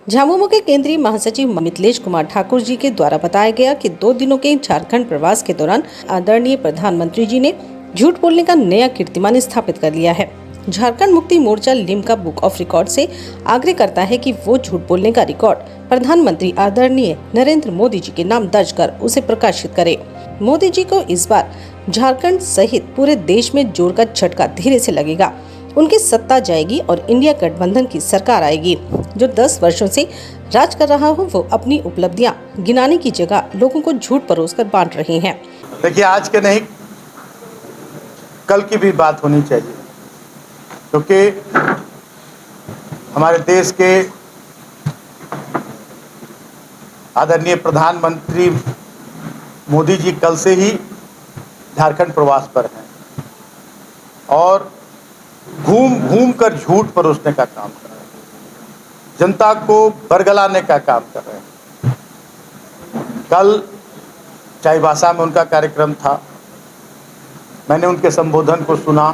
झामुमो के केंद्रीय महासचिव मिथिलेश कुमार ठाकुर जी के द्वारा बताया गया कि 2 दिनों के झारखंड प्रवास के दौरान आदरणीय प्रधानमंत्री जी ने झूठ बोलने का नया कीर्तिमान स्थापित कर लिया है। Jharkhand Mukti Morcha Limca book of record से आग्रह करता है कि वो झूठ बोलने का रिकॉर्ड प्रधानमंत्री आदरणीय नरेंद्र मोदी जी के नाम दर्ज कर उसे प्रकाशित करे। मोदी जी को इस बार झारखंड सहित पूरे देश में जोर का झटका धीरे से लगेगा। उनकी सत्ता जाएगी और इंडिया गठबंधन की सरकार आएगी। जो 10 वर्षों से राज कर रहा हो वो अपनी उपलब्धियां गिनाने की जगह लोगों को झूठ परोसकर बांट रहे हैं। देखिए, आज के नहीं कल की भी बात होनी चाहिए, क्योंकि हमारे देश के आदरणीय प्रधानमंत्री मोदी जी कल से ही झारखंड प्रवास पर हैं और घूम कर झूठ परोसने का काम कर रहे हैं, जनता को बरगलाने का काम कर रहे हैं। कल चाईबासा में उनका कार्यक्रम था, मैंने उनके संबोधन को सुना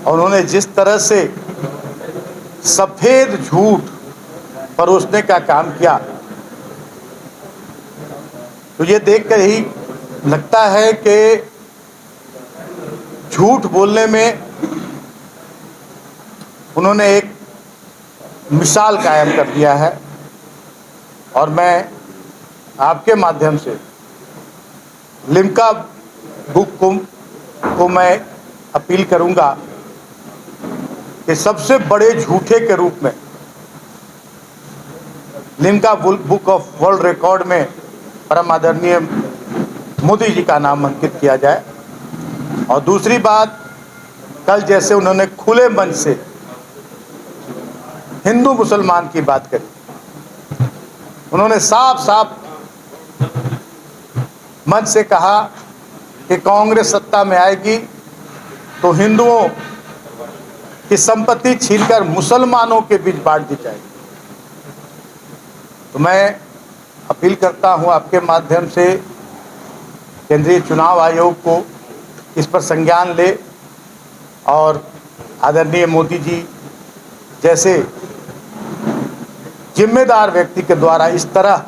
और उन्होंने जिस तरह से सफेद झूठ परोसने का काम किया, तो ये देखकर ही लगता है कि झूठ बोलने में उन्होंने एक मिसाल कायम कर दिया है। और मैं आपके माध्यम से लिम्का बुक को मैं अपील करूंगा कि सबसे बड़े झूठे के रूप में Limca book of world record में परम आदरणीय मोदी जी का नाम अंकित किया जाए। और दूसरी बात, कल जैसे उन्होंने खुले मन से हिंदू मुसलमान की बात करी, उन्होंने साफ साफ मन से कहा कि कांग्रेस सत्ता में आएगी तो हिंदुओं की संपत्ति छीनकर मुसलमानों के बीच बांट दी जाएगी। तो मैं अपील करता हूं आपके माध्यम से केंद्रीय चुनाव आयोग को इस पर संज्ञान ले और आदरणीय मोदी जी जैसे जिम्मेदार व्यक्ति के द्वारा इस तरह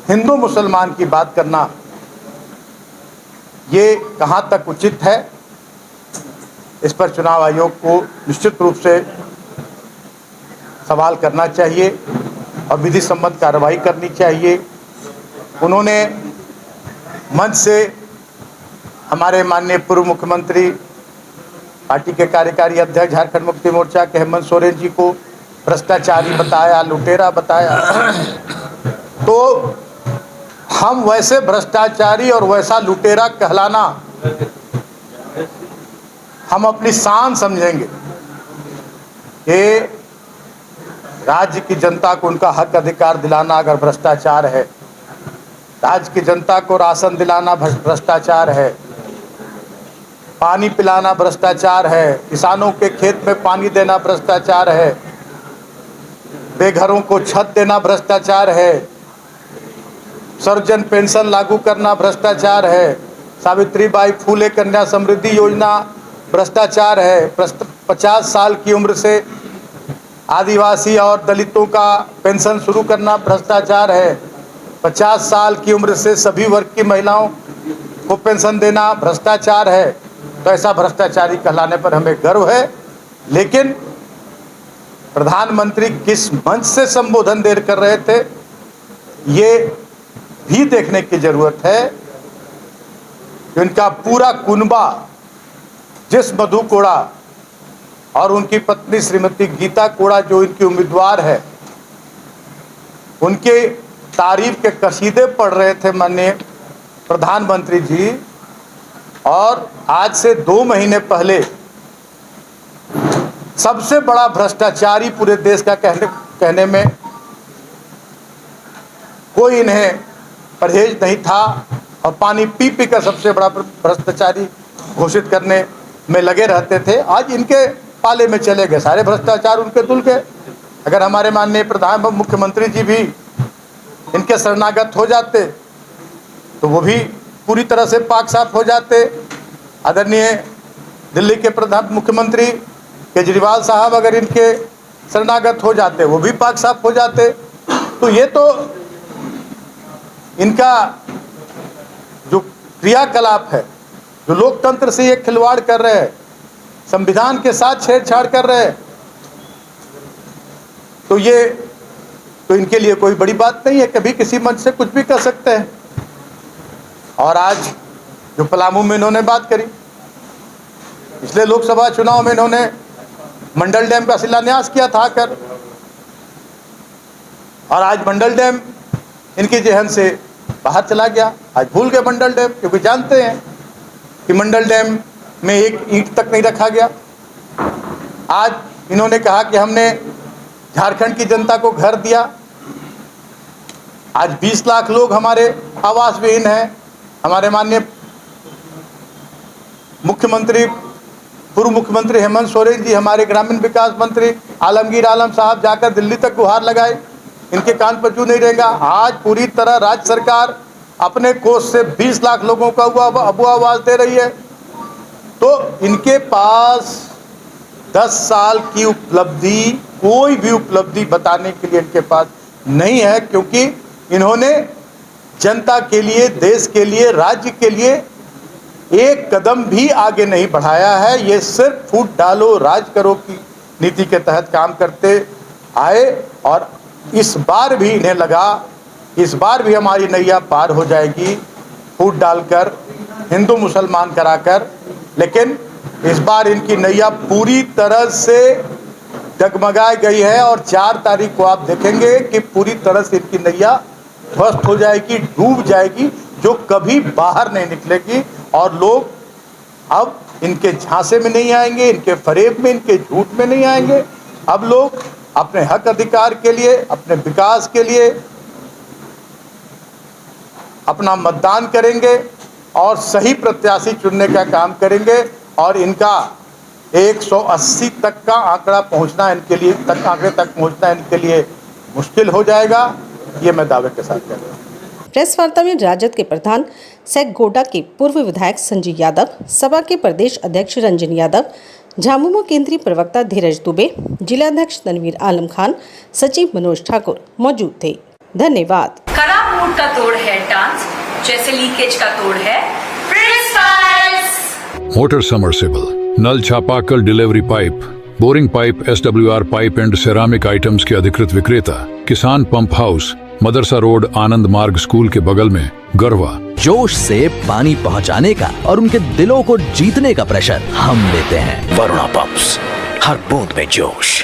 हिंदू मुसलमान की बात करना ये कहां तक उचित है, इस पर चुनाव आयोग को निश्चित रूप से सवाल करना चाहिए और विधि सम्मत कार्रवाई करनी चाहिए। उन्होंने मंच से हमारे माननीय पूर्व मुख्यमंत्री, पार्टी के कार्यकारी अध्यक्ष झारखंड मुक्ति मोर्चा के हेमंत सोरेन जी को भ्रष्टाचारी बताया, लुटेरा बताया। तो हम वैसे भ्रष्टाचारी और वैसा लुटेरा कहलाना हम अपनी शान समझेंगे कि राज्य की जनता को उनका हक अधिकार दिलाना अगर भ्रष्टाचार है, राज्य की जनता को राशन दिलाना भ्रष्टाचार है, पानी पिलाना भ्रष्टाचार है, किसानों के खेत में पानी देना भ्रष्टाचार है, बेघरों को छत देना भ्रष्टाचार है, सर्वजन पेंशन लागू करना भ्रष्टाचार है, सावित्रीबाई फूले कन्या समृद्धि योजना भ्रष्टाचार है, 50 साल की उम्र से आदिवासी और दलितों का पेंशन शुरू करना भ्रष्टाचार है, 50 साल की उम्र से सभी वर्ग की महिलाओं को पेंशन देना भ्रष्टाचार है। तो ऐसा भ्रष्टाचारी कहलाने पर हमें गर्व है। लेकिन प्रधानमंत्री किस मंच से संबोधन दे कर रहे थे, ये भी देखने की जरूरत है कि उनका पूरा कुनबा, जिस मधु कोड़ा और उनकी पत्नी श्रीमती गीता कोड़ा जो इनकी उम्मीदवार है, उनके तारीफ के कसीदे पढ़ रहे थे माननीय प्रधानमंत्री जी। और आज से 2 महीने पहले सबसे बड़ा भ्रष्टाचारी पूरे देश का कहने में कोई इन्हें परहेज नहीं था और पानी पी पी कर सबसे बड़ा भ्रष्टाचारी घोषित करने में लगे रहते थे। आज इनके पाले में चले गए, सारे भ्रष्टाचार उनके धुल गए। अगर हमारे माननीय मुख्यमंत्री जी भी इनके शरणागत हो जाते तो वो भी पूरी तरह से पाक साफ हो जाते। आदरणीय दिल्ली के मुख्यमंत्री केजरीवाल साहब अगर इनके शरणागत हो जाते, वो भी पाक साफ हो जाते। तो ये तो इनका जो क्रियाकलाप है, जो लोकतंत्र से ये खिलवाड़ कर रहे हैं, संविधान के साथ छेड़छाड़ कर रहे हैं, तो ये तो इनके लिए कोई बड़ी बात नहीं है, कभी किसी मंच से कुछ भी कर सकते हैं। और आज जो पलामू में इन्होंने बात करी, पिछले लोकसभा चुनाव में इन्होंने मंडल डैम का शिलान्यास किया था आकर, और आज मंडल डैम इनके जहन से बाहर चला गया। आज भूल गए मंडल डैम, क्योंकि जानते हैं कि मंडल डैम में एक ईंट तक नहीं रखा गया। आज इन्होंने कहा कि हमने झारखंड की जनता को घर दिया। आज 20 लाख लोग हमारे आवास विहीन हैं। हमारे माननीय मुख्यमंत्री, पूर्व मुख्यमंत्री हेमंत सोरेन जी, हमारे ग्रामीण विकास मंत्री आलमगीर आलम साहब जाकर दिल्ली तक गुहार लगाए, इनके कान पर जू नहीं रहेगा। आज पूरी तरह राज्य सरकार अपने कोष से 20 लाख लोगों का अबू आवास दे रही है। तो इनके पास 10 साल की उपलब्धि, कोई भी उपलब्धि बताने के लिए इनके पास नहीं है, क्योंकि इन्होंने जनता के लिए, देश के लिए, राज्य के लिए एक कदम भी आगे नहीं बढ़ाया है। ये सिर्फ फूट डालो राज करो की नीति के तहत काम करते आए, और इस बार भी इन्हें लगा, इस बार भी हमारी नैया पार हो जाएगी फूट डालकर, हिंदू मुसलमान कराकर। लेकिन इस बार इनकी नैया पूरी तरह से डगमगाई गई है, और 4 तारीख को आप देखेंगे कि पूरी तरह से इनकी नैया ध्वस्त हो जाएगी, डूब जाएगी, जो कभी बाहर नहीं निकलेगी। और लोग अब इनके झांसे में नहीं आएंगे, इनके फरेब में, इनके झूठ में नहीं आएंगे। अब लोग अपने हक अधिकार के लिए, अपने विकास के लिए अपना मतदान करेंगे और सही प्रत्याशी चुनने का काम करेंगे। और इनका 180 तक का आंकड़ा पहुंचना इनके लिए, आंकड़े तक पहुंचना इनके लिए मुश्किल हो जाएगा, ये मैं दावे के साथ कह रहा हूँ। प्रेस वार्ता में राजद के प्रधान सेगोडा के पूर्व विधायक संजय यादव, सपा के प्रदेश अध्यक्ष रंजन यादव, झामुमो केंद्रीय प्रवक्ता धीरज दुबे, जिलाध्यक्ष तनवीर आलम खान, सचिव मनोज ठाकुर मौजूद थे। धन्यवाद। खराब मूड का तोड़ है डांस, जैसे लीकेज का तोड़ है प्रिंस टाइल्स। मोटर समरसेबल, नल चापाकल delivery pipe, boring pipe, SWR pipe and ceramic items के अधिकृत विक्रेता, किसान पंप हाउस, मदरसा रोड, आनंद मार्ग स्कूल के बगल में, गरवा। जोश से पानी पहुंचाने का और उनके दिलों को जीतने का प्रेशर हम लेते हैं। वरुणा पंप्स, हर बूंद में जोश।